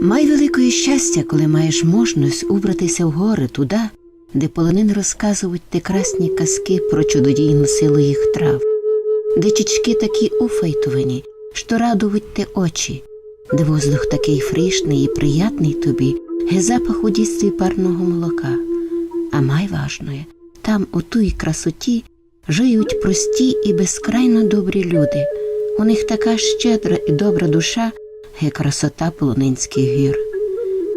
Май великое щастя, коли маєш можливість убратися в гори туди, де полонин розказують ті красні казки про чудодійну силу їх трав, де чічки такі уфейтовані, що радують те очі, де воздух такий фрішний і приятний тобі, ге запах у дійстві парного молока. А май важное, там у тій красоті жиють прості і безкрайно добрі люди. У них така щедра і добра душа, ге красота полонинських гір.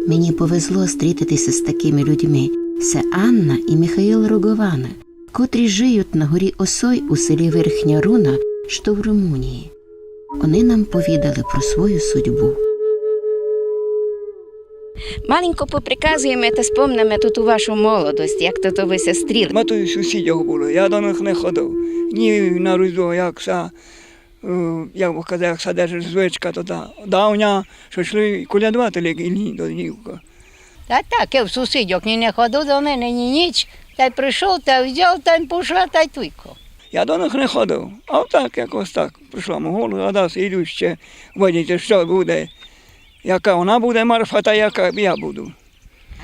Мені повезло зустрітися з такими людьми. Це Анна і Михаїл Рогована, котрі живуть на горі Осой у селі Верхня Руна, що в Румунії. Вони нам повідали про свою судьбу. Маленько поприказуємо та спомнимо тут у вашу молодость, як то ви сестріли. Ми тут сусідів були, я до них не ходив. Ні на Різдво, як держить звичка, то давня, що йшли колядувати легені до дівка. Та так, я в сусідів не ходив до мене, ні ніч. Та й прийшов, та взяв, та й пішла, та й тільки. Я до них не ходив, а так, якось так. Прийшла мого, гадався, іду ще, видіти, що буде. Яка вона буде, Марфа, та яка я буду.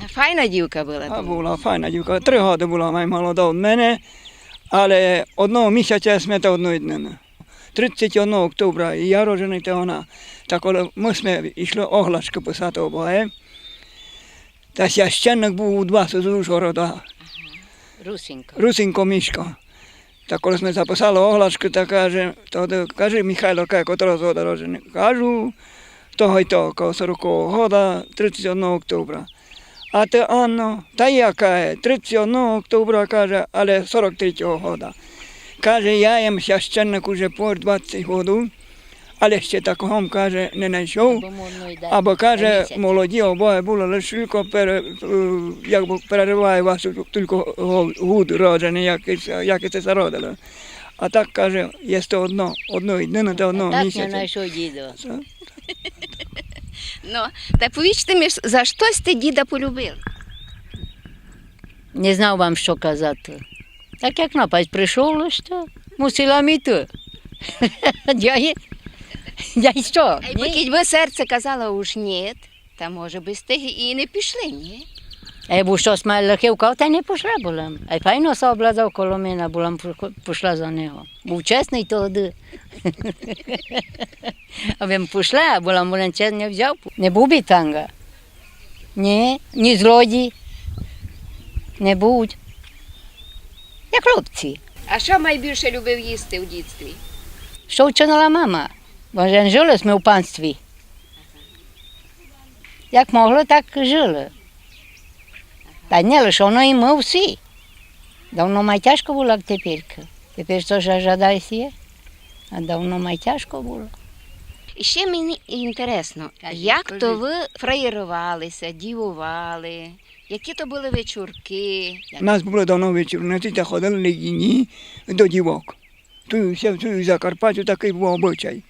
Файна дівка була. А була файна дівка, 3 роки була молода від мене, але одного місяця сміта одної днини. 31 октября, і я роджений, та вона. Та коли ми йшли оглашки писати обоє, та священник був у 20 з Ужгорода. Русенько Мішко. Та коли ми записали оглашки, та каже Михайло, котрого згода роджений. Кажу, того й того, 40 года, 31 октября. А ти, Анно, та яка, 31 октября, каже, але 43-го года. Каже, я їм священник уже по 20 років, але ще такого, каже, не знайшов. Або, каже, молоді обоє були, лише тільки перериває вас тільки гуд роджений, як це зародили. А так, каже, є то одної днини та одного місяця. Так не знайшов діда. Ну, та повічте мені, за щось ти діда полюбив? Не знав вам, що казати. Так як напасть прийшов, лише то мусила міти. Я й що? А й поки би серце казало уж ні, та може би з тих і не пішли, ні? А я був щось лихівкав, та й не пішла була. А й файно се облазав коло мене, була пішла за нього. Був чесний тоді. А він пішла, була мулен чесний взяв. Не був бітанга. Ні злодій. Не будь. Як хлопці. А що найбільше любив їсти у дітстві? Що вчинила мама? Бо ж жили ми в панстві. Як могли, так жили. Та не лише воно і ми всі. Давно май тяжко було, як тепер. Тепер що ж жадайся є, а давно май тяжко було. І ще мені інтересно, як то ви фраєрувалися, дівували, які то були вечірки? У нас були давно вечірниці, та ходили легені до дівок. Тут в Закарпаттю такий був обичай.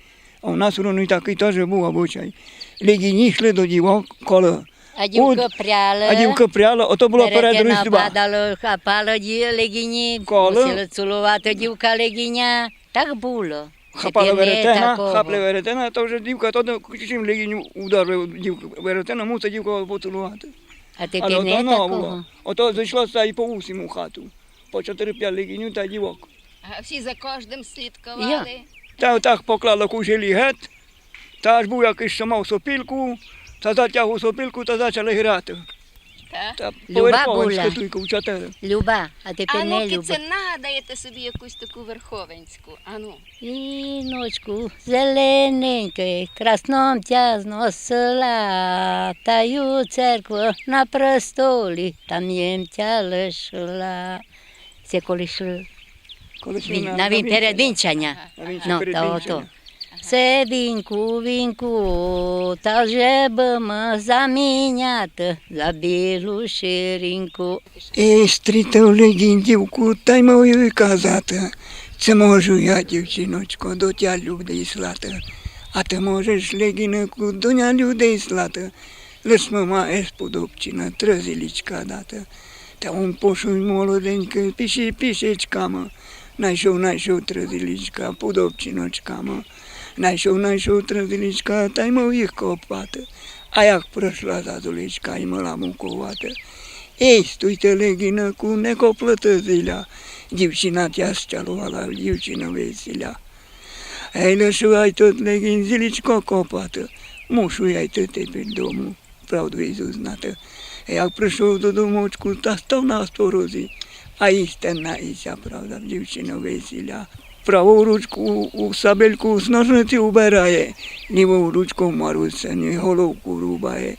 А у нас у Руні такий теж був обичай. Легені йшли до дівок, коли... А дівки пряли. Ото було перед Різдва. Падало, хапало легені, Коли? мусили цілувати дівка легеня. Так було. Хапала веретена, хапли веретена, то вже дівка, то чим легінь ударив дівку веретена, мусить дівка поцілувати. А тепер не такого. Ото зайшлося і по усім у хату. По 4-5 легінів та дівок. А всі за кожним слідкували? Та отак поклали кужелі геть, та аж був якийсь, що мав сопілку, та затягав сопілку, та почали грати. Так? Люба була. В 4. Люба, а тепер А не ну-ки люба. це нагадаєте собі якусь таку верховенську, ану. Іночку зелененький, красном тя зносила, таю церкву на престолі, там їм тя лишила. Це коли йшли на передвінчання. Ну, та ото. Це вінку, та вже будемо заміняти за білу ширинку. І стрітав легінь дівку, та й мовив казати, це можу я, дівчиночко, до тя людей слати. А ти можеш, легінку, до ня людей слати. Лиш ми маєш подобчина, трезілічка дати. Та он пошуй молоденький, пішечками. Найшов трезілічка, подобчиночками. Найшов трезілічка, та й мов їх копати. А як прийшла зазуличка і мала мукувати. Ей, стойте легінку, не коплете зіля. Дівчина тяжчарувала, дівчина весіля. Ей, лишувай тут легін, зілічко копати. Мушу я йти тепер дому, правду Ісус знати. Як прийшов додомочку, та став на сторозі. А істинна Іся, правда, дівчина весіля. Праву ручку у сабельку з ножниці убирає, ліву ручку в Марусині головку рубає.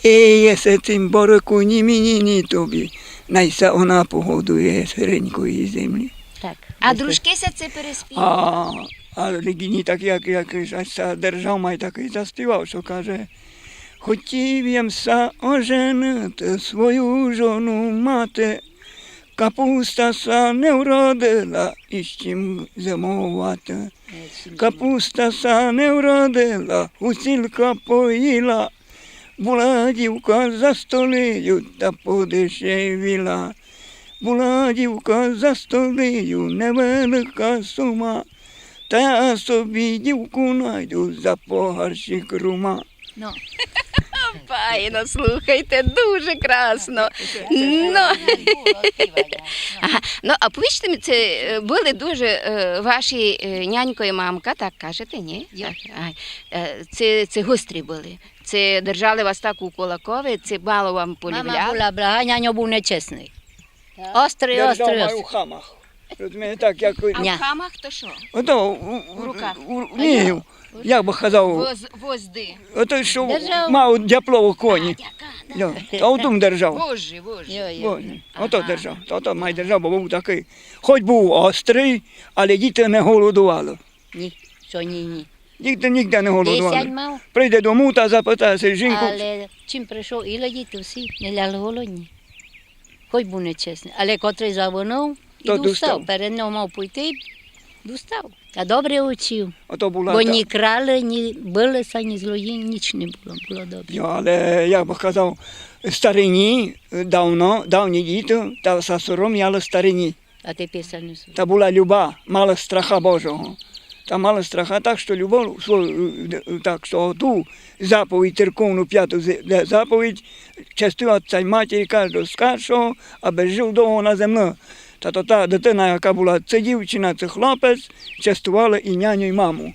І се цим бороку ні мені, ні тобі, найся вона погодує з ренької землі. Так. А дружкися це переспівали. А Легіні так, як аж держав, май такий заспівав, що каже, хотів ємся оженити свою жону мати, капуста са не вродила, і з чим зимувати. Капуста са не вродила, усілка поїла, була дівка за столею та подешевіла. Була дівка за столею, невелика сума, та я собі дівку найду за погарщик рума. Ну, Файно, слухайте, дуже красно. Ну, ага. Ну, а повічте мені, це були дуже ваші нянько і мамка, так кажете, ні? Так. Це гострі були. Це держали вас так у кулакові, це мало вам мама полюбляли. була блага, няньо був нечесний. Острий, Держав острий, май у острий. хамах. Розумієте, так, як... А Ня. в хамах то що? Ото, В руках. Ні, як би казав, Возди. ото, що Держав. мав дяплово коні. Да, а отум держав. Вожжі. Ото держав, ото май держав, бо був такий. Хоч був острий, але діти не голодували. Ні, що ні. Діти ніде не 10 голодували. мав, Прийде дому та запитається жінку, але чим прийшов і діти всі не ляли голодні. Хоч був нечесний, але котрий завинув і То достав. достав. Перед ним мав пойти, достав. Та добре учив. ото була Бо та. ні крали, ні билися, ні злої, ніч не було, було добре. Але, як би казав, старині, давні діти, та сором'яли старині. А тепер це не Та була люба, мала страха Божого. Та мала страха так, що любов, так, що ту заповідь, церковну п'яту заповідь, частує отця й матері кожного старшого, аби жив довго на землі. Та дитина, яка була, це дівчина, це хлопець, частувала і няню, і маму.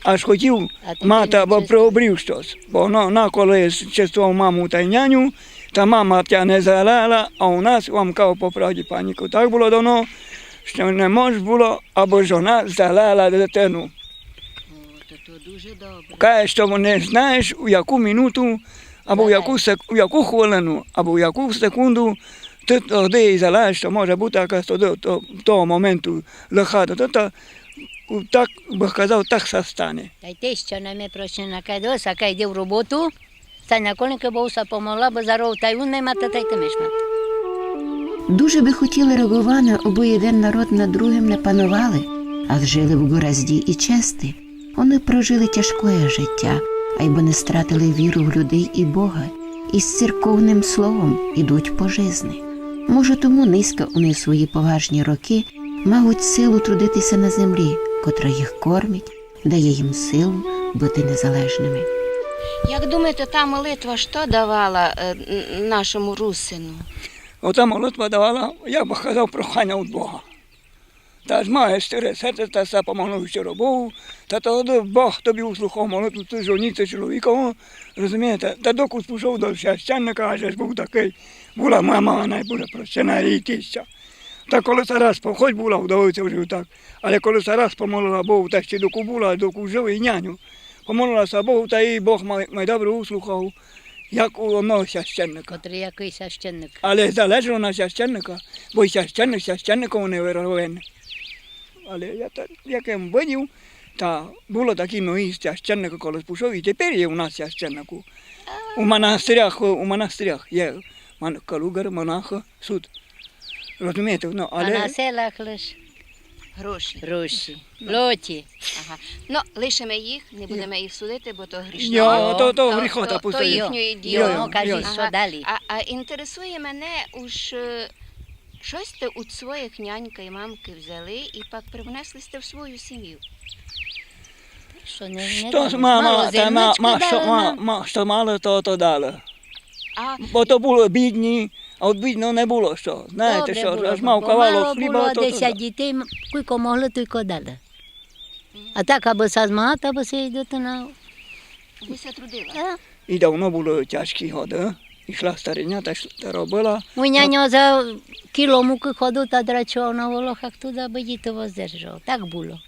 Аж хотів мати, або приобрів щось. Бо вона, коли частував маму та й няню, та мама тя не залела, а у нас, вам кажу по правді, паніку, так було давно, що не може було, або жона залела дитину. То дуже добре. Каже, що не знаєш, у яку минуту, або у яку хвилину, або у яку секунду ти тоді залежиш, що може бути якась того моменту лиха. Так, би казав, так все стане. Та й те, що не ми прочне накайдос, а кай йде в роботу, та накольника бовса помогла, бо заров та й він не мати, та й ти миш мати. Дуже би хотіли Рогована, аби один народ над другим не панували, а жили в гаразді і честі. Вони прожили тяжкое життя, а й бо не стратили віру в людей і Бога, і з церковним словом ідуть по жизни. Може, тому низько вони в свої поважні роки мають силу трудитися на землі, котра їх кормить, дає їм силу бути незалежними. Як думаєте, та молитва що давала нашому русину? Ота молитва давала, я би казав, прохання від Бога. Та ж має щире серце, та все помогло щиро Богу, та тоді Бог тобі услухав молитву, ти жоніться чоловіком, розумієте? Та доки спішов до священника, аж ж був такий, була мама, вона буде прощена і тіща. Та коли зараз, хоч була вдовиця вже так, але коли зараз помолила Богу, та ще доки була, доки жив і няню, помолилася Богу, та і Бог май добре услухав, як у одного священника. Котрий який священник. Але залежало на священника, бо й священник священником не виравен. Але я так, як я бачив, та було такі mnohі священники, коли пішов, і тепер є у нас священнику. У монастирях є калугар, монах, суд. Розумієте? Ну, А на але селах лиш Гроші. гроші, лоті. Ага. Ну, лишимо їх, не будемо їх судити, бо то грішно. то гріхота то пустої. їхньої Йо, діло. йо. Ну, кажіть, що далі. А інтересує мене уж щось ти у своїх няньки і мамки взяли і пак привнесли сте в свою сім'ю. Що не Що дали. ж мама, Мало та зерничка дали нам. що мало, то дали. А Бо то було бідні, а от бідно не було що. Знаєте, Добре що, було, аж мав бо кавалок мало хліба, було то 10 дітей, кілько могли, тільки дали. А так, аби се змагати, аби се йдати на... ви се трудила? І давно було тяжкі годи. Ішла стариня, та робила. Мій няньо за кіло муки ходив та драчував на волохах туди, аби діти воздержав. Так було.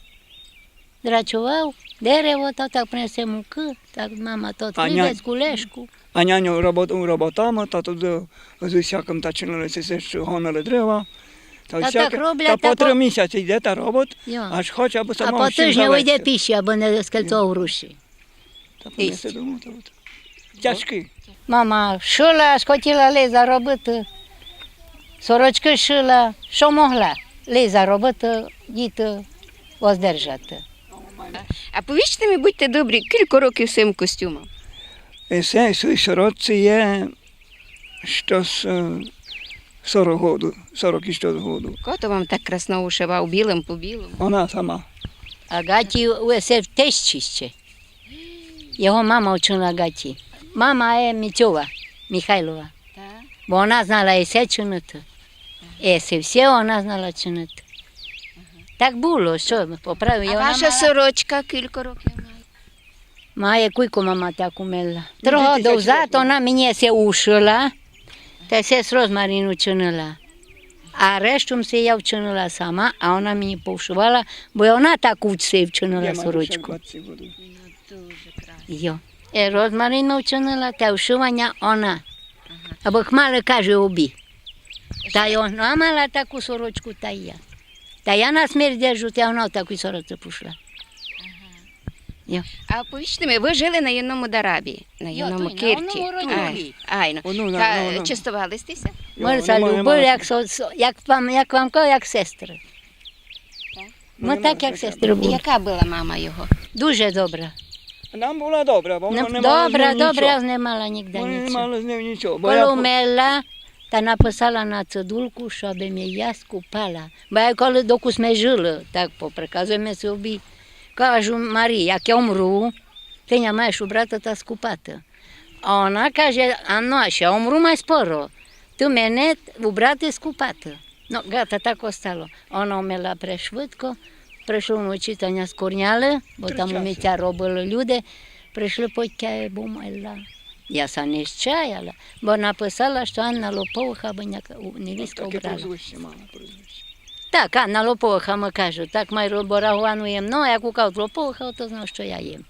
Драчував, дерево, то так принесе муки, так мама то А хлібець, кулешку. А няню роботами, та туди з усяким та чинилися, все, що гонили дерева. Та так роблять, та по та 3 по- місяці йде та робот, Йо. аж хоче, аби А самого по з чим тижню вийде завести. піші, аби не скільцов гроші. Та принесе дому, та от. Тяжкі. Мама шила, хотіла лиза робити, сорочки шила, що могла. Лиза робити, діти воздержати. А повічте мені, будьте добрі, кілька років цим костюмом? І все, свої сорочці є щось 40 году, 40 і щось году. Кото вам так красно ушивав, білим по білому? Вона сама. Агаті усе в тещі ще. Його мама вчила Агаті. Мама є Мітьова, Михайлова. Так. Бо вона знала і все чинити. І все вона знала чинити. Так було, що поправив. А Вона ваша сорочка кілька років має? має кілько мама так умела. Ну, 3 роки 2008. назад вона мені все ушила, та все з розмарину чинила. А решту все я вчинила сама, а вона мені повшивала, бо вона так все вчинила сорочку. Дуже красно. Йо. І розмарину вчинила, та вшивання вона. Або хмали каже обі. Та й вона мала таку сорочку, та й я. Та я на смерть держу, та вона в таку сорочку пішла. А повічте мені, ви жили на Юному Дарабі, на Йо, Юному той, на Кирті. Юному Родові. Айно. Ну, Та ну. частувалися? Ми се любили, як вам кажу, як сестри. Ми так, як сестри були. Яка була мама його? Дуже добра. Нам була добра, бо вона Ну, не мала з добра, ним добра, нічого. не мала ніде Вона не нічого. мала з ним нічого. Бо Коли я, вмерла, та написала на цидулку, щоб мене я скупала. Бо я коли доки ми жили, так по приказу ми собі, кажу, Марі, як я умру, ти не маєш убрати та скупати. А вона каже, а ну, ще умру май скоро, ти мене убрати скупати. Ну, гата так остало. Вона вмерла пришвидко, прийшло вночі, скорняли, бо 3 там часи. умиття робили люди, прийшли потя і бумала. Я се не щаяла, бо написала, що Анна Лоповиха, бо невістка таке обрала. прозвище мала, прозвище. Так, Анна Лоповиха, ми кажуть, так ми борагувану їм. Ну, як укав Лоповиха, то знав, що я їм.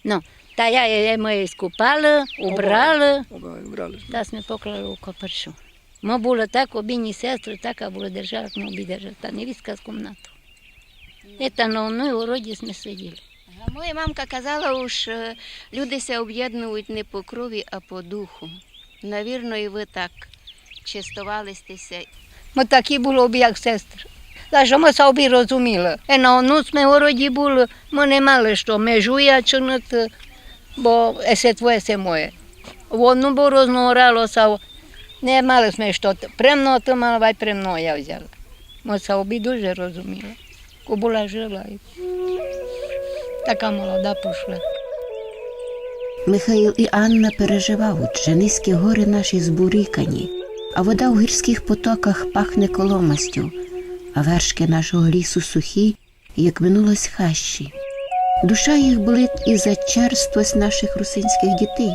Ну, та ми її скупали, убрали, Брали. та ми поклали у копершу. Ми були так, обійні сестри, так, а були держали, як ми обі держали. Та невістка з кімнату. Це на одній уроді ми сиділи. А моя мамка казала, що люди се об'єднують не по крові, а по духу. Навірно, і ви так частувалися. Ми такі були обі, як сестри. За що ми се обі розуміли. І на одну ми у роді були, ми не мали що межує чинити, бо есе твоє, есе моє. В одну бо розногоралося, не мали ми що. Премно ти мала, вай премно я взяла. Ми се обі дуже розуміли. Ко була жила. І така молода пішла. Михаїл і Анна переживають, що низькі гори наші збурікані, а вода у гірських потоках пахне коломастю, а вершки нашого лісу сухі, як минулось хащі. Душа їх болить і за черствость наших русинських дітей,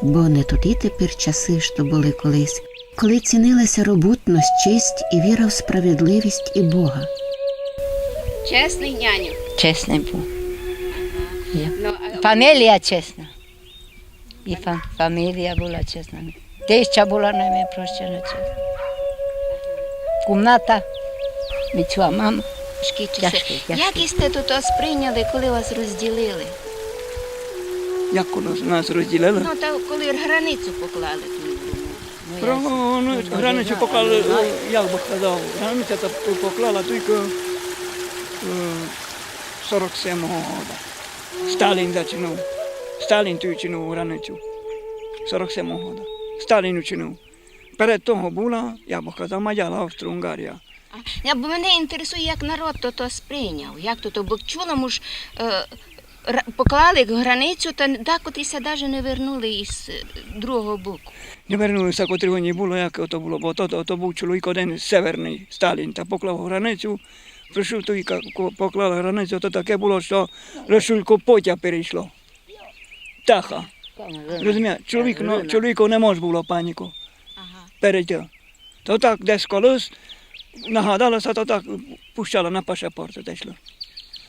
бо не тоді тепер часи, що були колись, коли цінилася робутність, честь і віра в справедливість і Бога. Чесний няню. Чесний був. Ну, Фамілія чесна. І фамілія була чесна. Теща була найпрощена чесна. Кімната, Мітьова мама. тяжкі часи. Тяжкі. Як і сте тут сприйняли, коли вас розділили? Як коли нас розділили? Ну, та коли границю поклали тут. Границю поклали, як би сказав, границя поклала тільки 47-го року. Сталін зачинив. Сталін ту чинив границю. 47-го року. Сталін учинив. Перед того була, я би казав, Мадяр, Австро-Унгарія. Бо мене інтересує, як народ то сприйняв. Як то, бо чулому ж поклали границю, та декотися навіть не вернули із другого боку. Не вернулися, котрого не було, як то було, бо то був чоловік один северний, Сталін, та поклав границю, прийшов той, поклав границю, то таке було, що Рашулько потя перейшло. Таха. Розумієте, чоловіку не може було паніку перейти. То так десь колись нагадалося, то так пущало на пашапорт, те йшло.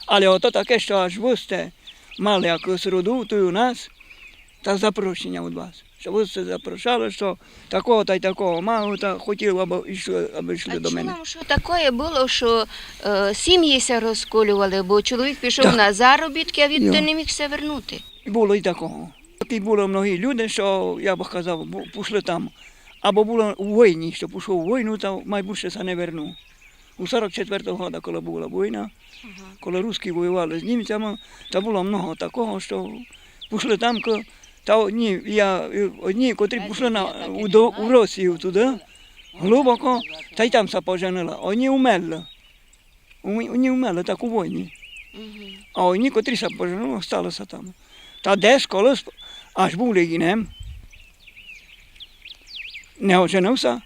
Але ото таке, що аж ви сте мали якусь роду, то й у нас, та запрошення від вас. Що ви це запрошали, що такого та й такого мав, та хотіли, аби йшли до мене. А що таке було, що сім'ї се розколювали, бо чоловік пішов Так. на заробітки, а він Йо. не міг все вернути. І було і такого. Такі були mnoгі люди, що, я б казав, пішли там. Або було у війні, що пішов у війну, та майбутнє се не вернув. У 44-го року, коли була війна, коли русські воювали з німцями, та було много такого, що пішли там, та одні, котрі пішли у Росію туди, глибоко, та й там се поженили. Одні умерли так у війні. А одні, котрі се поженили, сталося там. Та десь колись, аж був легінем, не оженився,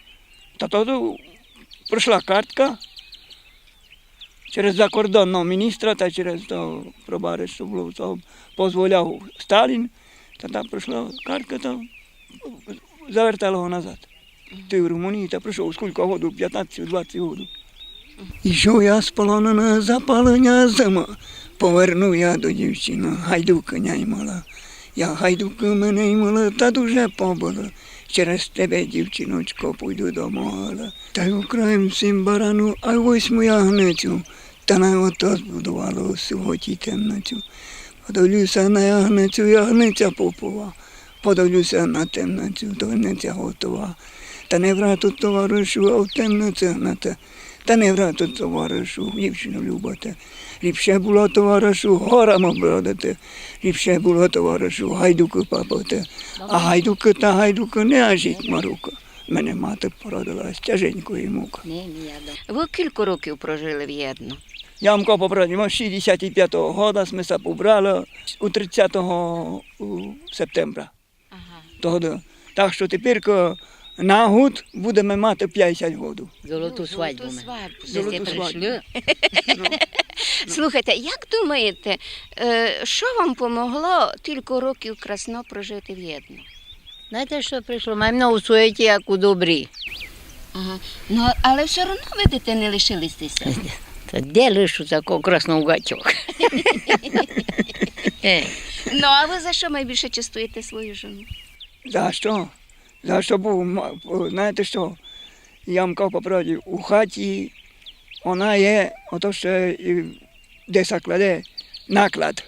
та тоді прийшла картка через закордонного міністра та через того пробари, що було, що дозволяв Сталін, та там прийшла картка, та завертала його назад. Ти в Румунії, та прийшов, скільки году, 15-20 году. І що я з полону на запалення зима, повернув я до дівчини, гайдука не мала. Я гайдука мене й мала, та дуже побила. Через тебе, дівчиночко, пойду до могила. Та й украєм всім барану, а ось моя гницю. Та на ото збудувала у суботі темницю. Подивлюся на ягницю, ягниця попова. Подивлюся на темницю, темниця готова. Та не врату товаришу, а в темниці гнете. Та не врату товаришу, дівчину любите. Ліпше було товаришу горами бродити, ліпше було товаришу гайдуку папати. А гайдуки не ажіть марука. Мене мати породила з тяженької мука. Ви кілька років прожили в Єдно. Я вам попродив, 65-го року ми се побрали у 30 септембра. Того. Так що тепер на год будемо мати 50 років. Золоту свадьбу. Золоту свадьбу. Слухайте, як думаєте, що вам помогло кілька років красно прожити в Єдно? Знаєте, що прийшло? Маємо у суеті, як у добрі. Ага. Ну, але все одно, видите, не лишилися. Та де лишу такого красного гачок? Ну, а ви за що найбільше частуєте свою жону? За що? За що був, знаєте що, я вам кажу по правді, у хаті вона є, ото що десь кладе наклад.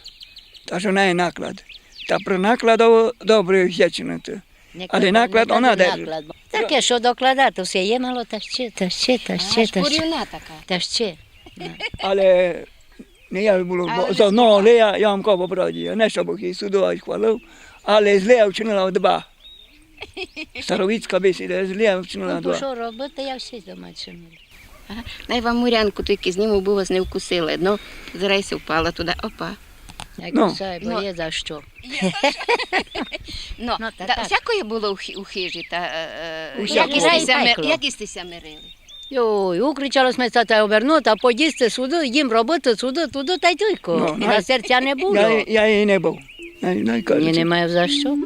Та що вона є наклад. Та при накладу добре в'ячинити. Але наклад вона держить. Таке, що докладати, все є мало, та ще. Шпурівна така. Та ще. Але не я було за одного Лея, я вам кажу по правді, не щоб її судова хвалив, але з Лея вчинила два. Старовицька бесіда, з Лея вчинила Ну, два. що робити, я всі дома чинила. Ага. Най вам мурянку тільки зніму, бо вас не вкусили. Ну, зрейся впала туди, опа. Як Ну. усе, бо є за що. Ну, Ну, та та, так. всякої було у хижі, та Усякого. як істися мирили? Йой, укричали ми це та обернути, а поїсти сюди, їм робити сюди, туди, та й тільки. Ну, І на серця не було. Я її не був. Ні, немає за що.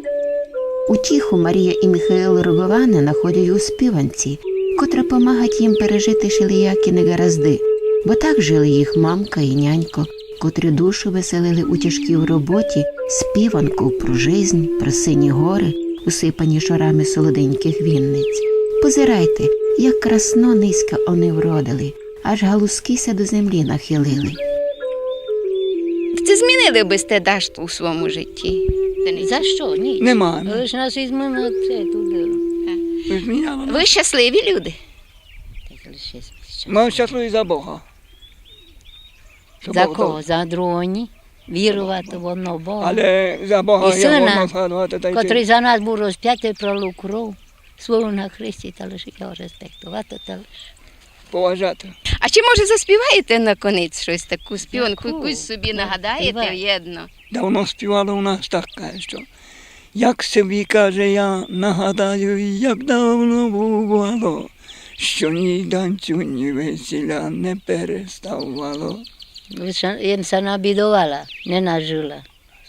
Утіху Марія і Михайло Роговани знаходять у співанці, котра помагать їм пережити шиліякі негаразди, бо так жили їх мамка і нянько, котрі душу веселили у тяжкій роботі, співанку про жизнь, про сині гори, усипані шарами солоденьких вінниць. Позирайте, як красно низько вони вродили, аж галузки до землі нахилили. Чи змінили би сте дашту у своєму житті? За що? Ні. Нема. Лиш нас візьмемо це туди. Ви зміняли? Ви щасливі люди? Так, лише Ми щасливі за Бога. Що За Бог кого? дав. За дроні. Вірувати в одного Бога. Але за Бога І я сина, можна згадувати. та й котрий ти. за нас був розп'ятий, пролив кров свою на Христі, та лише його респектувати, та лише. поважати. А чи може заспіваєте на конець щось таку співанку, Яку? якусь собі нагадаєте співай. в'єдно? Давно співали у нас так, каже, що як собі, каже, я нагадаю, як давно бувало, що ні танцю, ні весілля не переставало. Jem sa nabidovala, nenažila.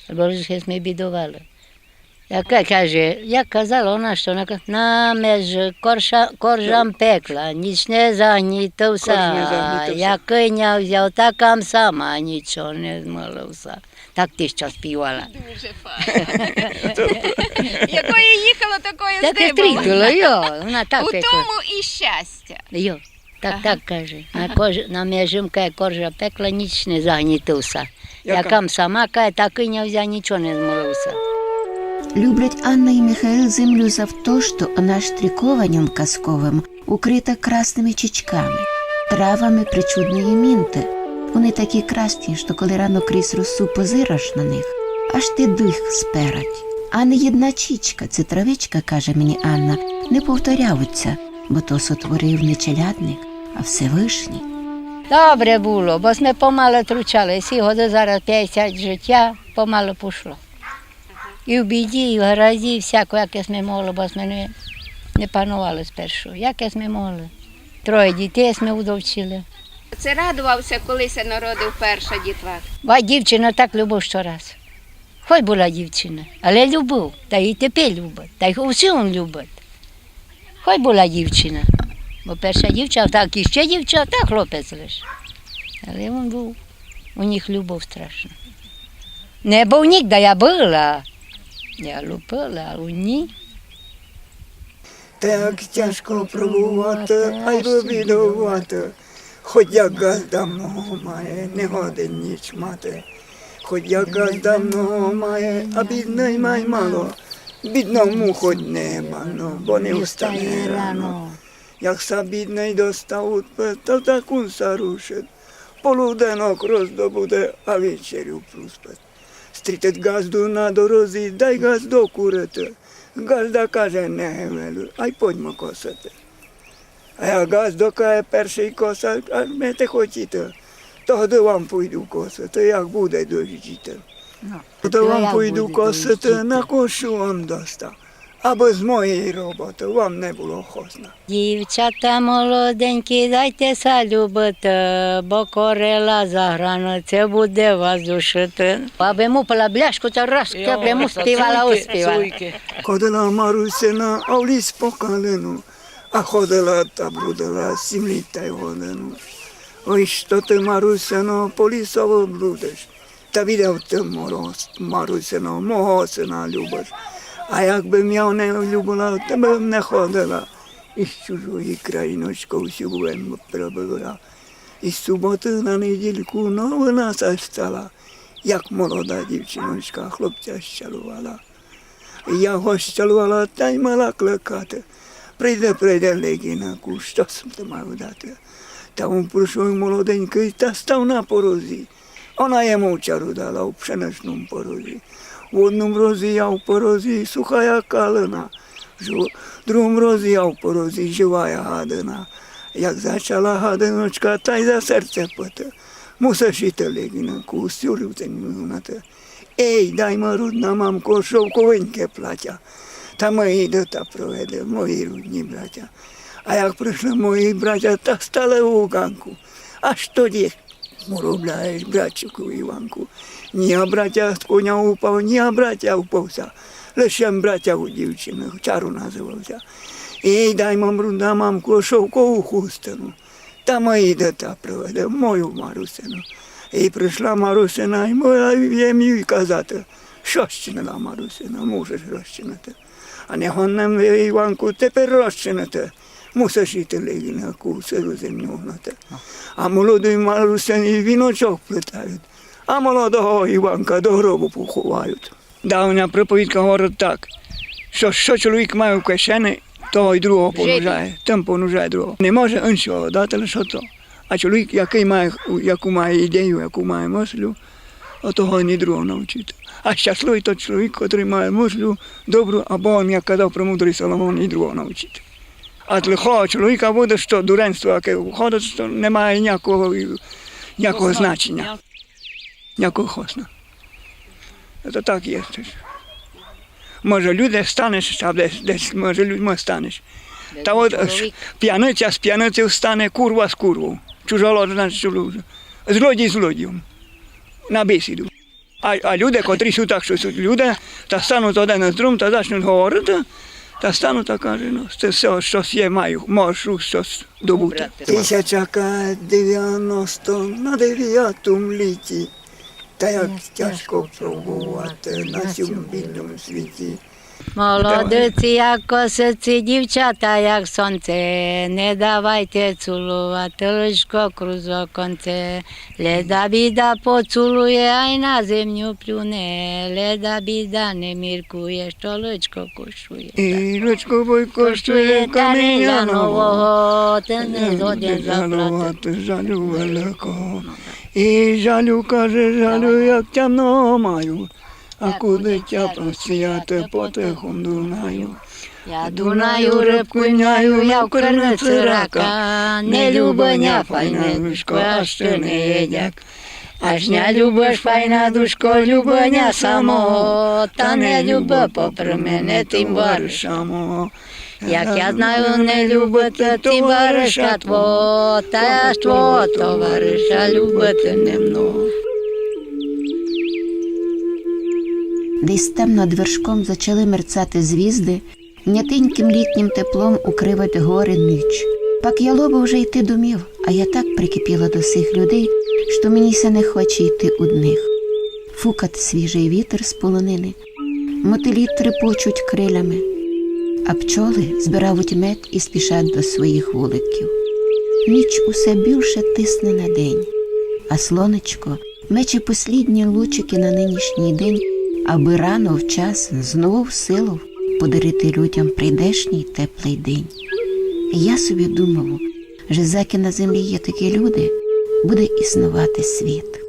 Božiške sme bidovali. Jaka kaže, ja kazala ona što na mež koržam pekla, nič ne zahnitov Korž ne zahnitov sa. sa. Ja kňa vzal, takam sama, ničo ne zmolov sa. Так ти що співала. Дуже файно. Якою їхала, такою Так і здибала. стрітила, йо, вона так У пекла. тому і щастя. Йо, так, Ага. так каже. На межимка коржа пекла, ніч не загнітився. Яка? Якам сама каже, так і не взяв, нічого не змолився. Люблять Анна і Михаил землю завто, що вона штрикованням казковим укрита красними чічками, травами причудної мінти. Вони такі красні, що коли рано крізь росу позираш на них, аж ти дих сперать. А не єдна чічка, це травичка, каже мені Анна, не повторяються, бо то сотворив не челядник, а Всевишній. Добре було, бо ми помало тручали. Всі годи зараз 50 життя помало пішло. І в біді, і в грозі, всяко, яке ми могли, бо ми не панували спершу. Яке ми могли. 3 дітей ми удовчили. Це радувався, коли се народив перша дітва. Бо дівчина так любив щораз. Хоч була дівчина, але любив, та й тепер любить, та й усі він любить. Хоч була дівчина, бо перша дівчина, так і ще дівчина, так хлопець лише. Але він був, у них любов страшна. Не був ніде, я була. Я любила, а у них. Так тяжко пробувати, а й добідувати. Хоч як газда много має, не годен ніч мати. Хоч як газда много має, а бідний май мало. Бідному хоч нема, бо не встане рано. Як са бідний достав, то таку зарушить. Полуденок роздобуде, а вечерю проспить. Стрітить газду на дорозі, дай газду курити. Газда каже, не гевелю, а й подьмо косити. А як газда каже, перший коса, а ми те хотіте, тоді вам пойду косити, як буде дожити. Тоді вам пойду косити, на кошу вам доста. А без моєї роботи вам не було хосна. Дівчата молоденькі, дайтеся любити, бо корела за границю буде вас душити. Аби мупила бляшку, то раз, прямо співала, успівала. Ходила Марусина, а в ліс по калину, а ходила та брудила 7 літ та й годину. Ой, що ти, Марусино, по лісово блудиш, та відав ти, Марусино, мого сина любиш. А якби я не любила, тебе б не ходила. Із чужої країночки всю б пробила. Із суботи на недільку новина стала, як молода дівчиночка хлопця щалувала. Я його щалувала, та й мала кликати. Прийде Легінаку, що ти мав дати. Та він прийшов молоденький та став на порозі. Вона йому чару дала у пшеничному порозі. В одному розі я в порозі сухая калина, в другому розі я в порозі живая гадина. Як зачала гадиночка, та й за серце пити. Мусиш іти, Легінаку, всю рівтенюнати. Ей, дай рудна мамко, шовковеньке плаття. Та мої та проведе, мої рудні браття. А як прийшли мої браття, та стали у ганку. Аж тоді моробляєш, братчику Іванку. Ні браття з коня упав, ні браття впався. Лише браття у дівчини, чару називався. Ей, дай рудна мамко, шовкову хустину. Та мої та проведе, мою Марусину. І прийшла Марусина, і моя їй казати, що щинила Марусина, мусиш розчинити. А не гоннем Іванку, тепер розчинити. Мусиш іти, Легінаку, сиру землю гнати. А молодої Марусині віночок плетають, а молодого Іванка до гробу поховають. Давня приповідка говорить так, що чоловік має в кишені, того й другого понужає, тим понужає другого. Не може іншого дати лише то. А чоловік, яку має ідею, яку має мислю, того ні другого навчити. А щасливий той чоловік, який має мислю добру, або, як казав премудрий Соломон, і другого навчити. А лихого чоловіка буде, що дуренство, яке входить, то немає ніякого значення. Ніякого хосна. Це так є. Може, люди станеш, а десь може, людьми станеш. Та от п'яниця з п'яницею стане, курва з курвою. Чужолод, значить, чужолод. Злодій з злодієм. На бесіду. А люди, котрі суть так, що суть люди, та стануть один з другим, та почнуть говорити, та стануть, та кажуть, ну, це все, щось є, маю, можу щось добути. 1099 літі, та як тяжко пробувати на цьому бідному світі. Молодиці, як косиці, дівчата, як сонце, не давайте цілувати личко крузоконце. Леда біда поцілує, а й на землю плюне. Леда біда не міркує, що личко коштує. І личко бой коштує каміння нового, ти не згоден заплати жалю великого. І жалю, каже, жалю, як темно маю. А куди тя просіяти потихом Дунаю? Я Дунаю рибку няю, я в криниці рака, не любиня файна душко, а ще не їдяк. Аж не любиш файна душко, любиня самого, та не люби попри мене тим бариша мого. Як я знаю, не любите ти бариша твого, та я ж твого товариша любити не много. Десь там над вершком зачали мерцати звізди, м'ятеньким літнім теплом укривать гори ніч. Пак я лоба вже йти домів, а я так прикипіла до сих людей, що мені се не хоче йти одних. Фукат свіжий вітер з полонини, мотилі трепочуть крилями, а пчоли збирають мед і спішать до своїх вуликів. Ніч усе більше тисне на день, а сонечко мече послідні лучики на нинішній день, аби рано вчасно знову в силу подарити людям прийдешній теплий день. І я собі думала, що заки на землі є такі люди, буде існувати світ.